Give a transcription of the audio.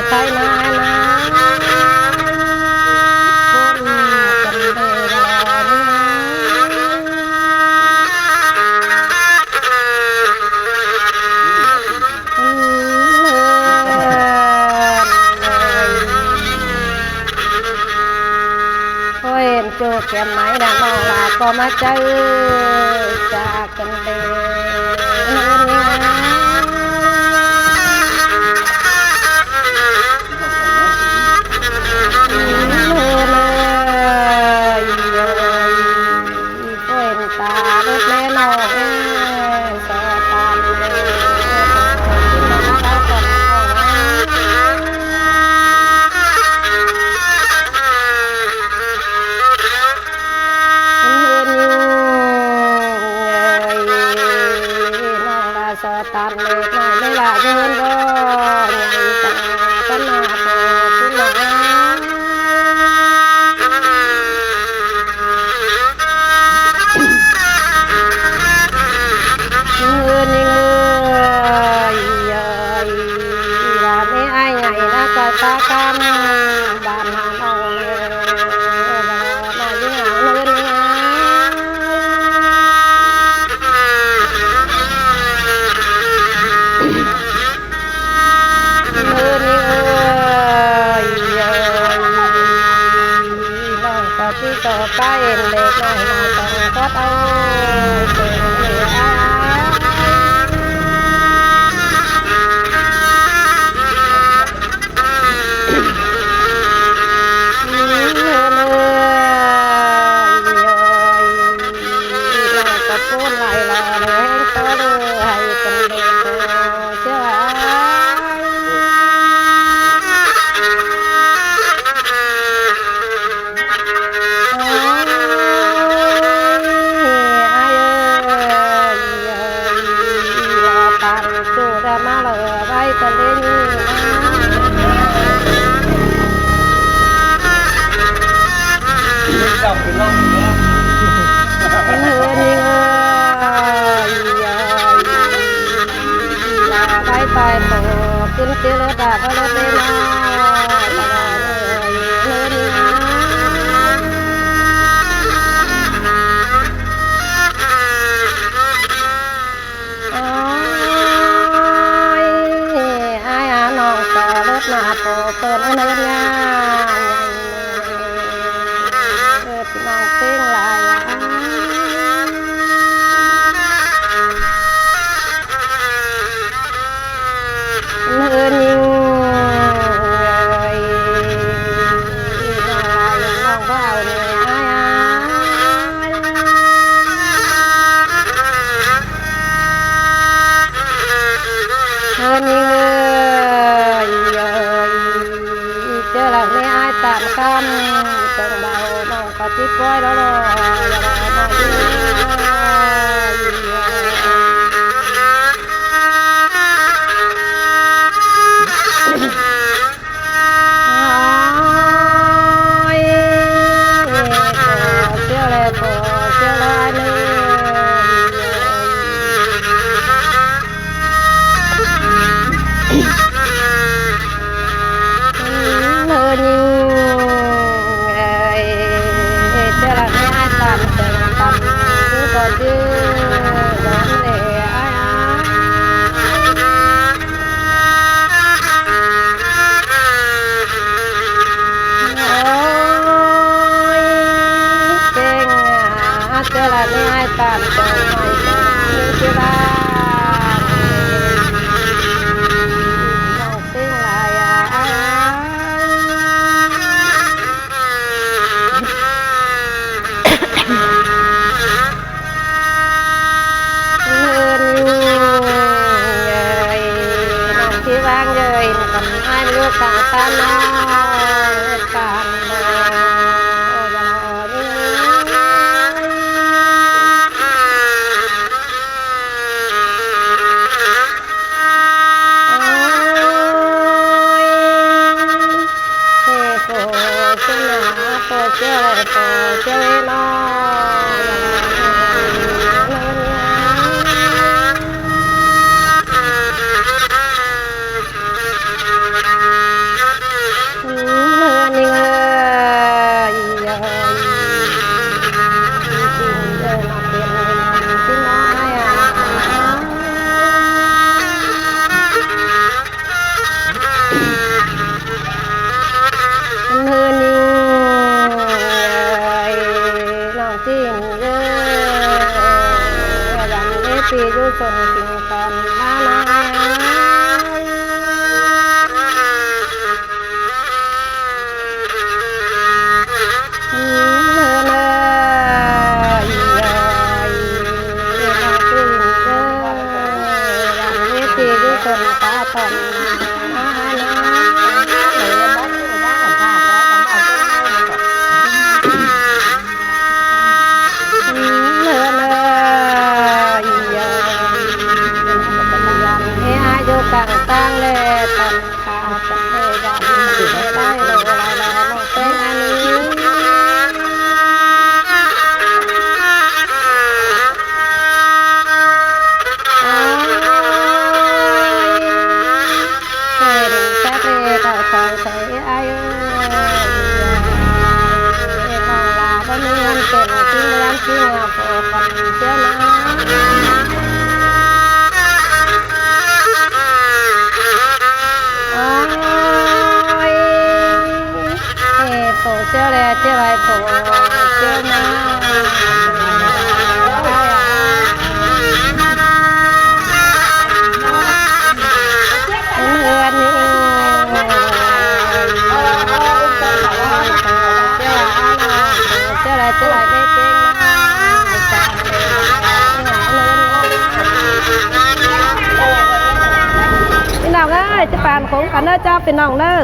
ไทยนานาคนกันเดรโจแก้มไหนดังน้องลาก็มาเจอจากกันเดตาเล็กแม่น้องสอตาสอตานเล็กน้อยไม่ละเงินบ่ใหญ่ตาก็น่าโตขึ้นมาเงินนี่เงยลาไม่ไอ้ใหญ่นะก็ตาคำบ้านหาน้องน่ายิ่งเอาเงินที่ต่อไปเล็กน้อยมาต้องก็เอาเป็นเหลือก็พูดไหลละแรงก็เลยให้เป็นเด็กเชื่อมาเลยไว้กันเลยนี่จับเป็นล่องเป็นเหือนี่ลาไปไปโผล่ขึ้นเตี้ยแล้วดาก็แล้วได้มาเหือนี่หน้าโตเปิดเนื้องานพี่น้องเต้งลายเนื้อนิ่งน้องลายน้องบ่าวเนี่ยเนื้อนิ่งเจอแล้วไม่อายตามคำจังเบาน้องก็จิบไว้แล้วรอน้องเชื่อแล้วพอเชื่อแล้วนี่ตามใจไม่มีเวลาน้องเต้งลายเงินน้องที่วางเยินกันให้ลูกข้างตาน้องตามเจ้าเลยพอเจ้าน้อง คนกินก่อนมานาคนตาตอนมานาตั้งเลยตอนขาจะให้ได้ได้โลลาลาน้องเป็นอันนี้เห็นจะเรียกของใส่อายุน้องลาบ่มีเงินเป็นที่เมืองที่เงาโผล่คนเจ้านาเจ้าเลยเจ้าไรผมเจ้ามาเฮือนนี่เจ้าไรไม่เก่งพี่น้องเอ้ยจะปานของกันเด้อเจ้าพี่น้องเด้อ